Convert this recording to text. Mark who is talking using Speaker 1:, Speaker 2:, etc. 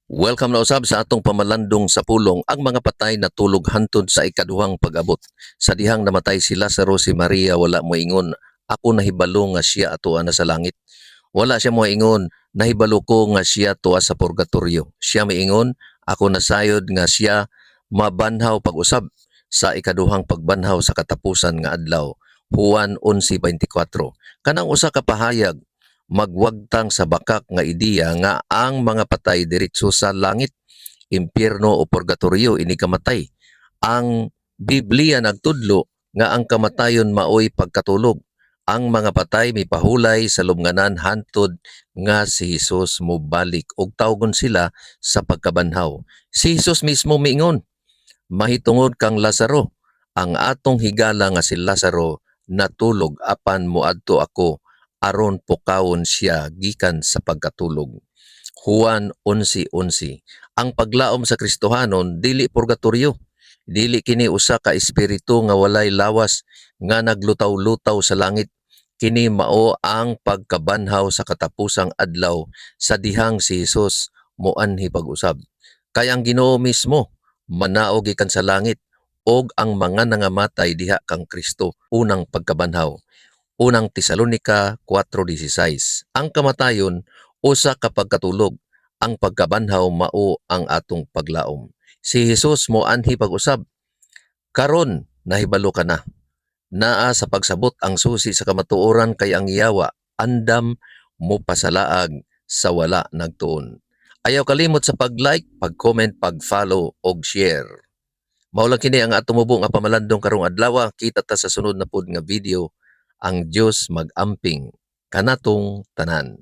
Speaker 1: Welcome na usab sa atong pamalandong sa pulong ang mga patay na tulog hantod sa ikaduhang pag-abot. Sa dihang namatay si Lazaro, si Maria wala moingon, ako nahibalo nga siya atoa na sa langit. Wala siya moingon, nahibalo ko nga siya tuwa sa purgatorio. Siya miingon, ako nasayod nga siya mabanhaw pag-usab sa ikaduhang pagbanhaw sa katapusan nga adlaw. Juan 11:24. Kanang usa ka pahayag magwagtang sa bakak nga ideya nga ang mga patay diretso sa langit, impyerno o purgatorio ini kamatay. Ang Biblia nagtudlo nga ang kamatayon maoy pagkatulog. Ang mga patay mipahulay sa lubnganan hantod nga si Hesus mobalik ug tawgon sila sa pagkabanhaw. Si Hesus mismo miingon, mahitungod kang Lazaro, ang atong higala nga si Lazaro natulog apan moadto ako aron pukawon siya gikan sa pagkatulog. Juan 11:11. Ang paglaom sa Kristohanon dili purgatorio. Dili kini usa ka espiritu nga walay lawas nga naglutaw-lutaw sa langit. Kini mao ang pagkabanhaw sa katapusang adlaw sa dihang si Hesus moanhi pag-usab. Kay ang Ginoo mismo manaog gikan sa langit og ang mga nangamatay diha kang Kristo unang pagkabanhaw. Unang Tesalonica 4:16. Ang kamatayon usa ka pagkatulog, ang pagkabanhaw mao ang atong paglaom. Si Hesus moanhi pag-usab, karon nahibalo ka na. Naa sa pagsabot ang susi sa kamatuoran kay ang yawa andam mo pasalaag sa wala nagtuon. Ayaw kalimot sa pag-like, pag-comment, pag-follow og share. Mao lang kini ang atong mubo nga pamalandong karong adlaw. Kita ta sa sunod na pud nga video. Ang Dios mag-amping kanatong tanan.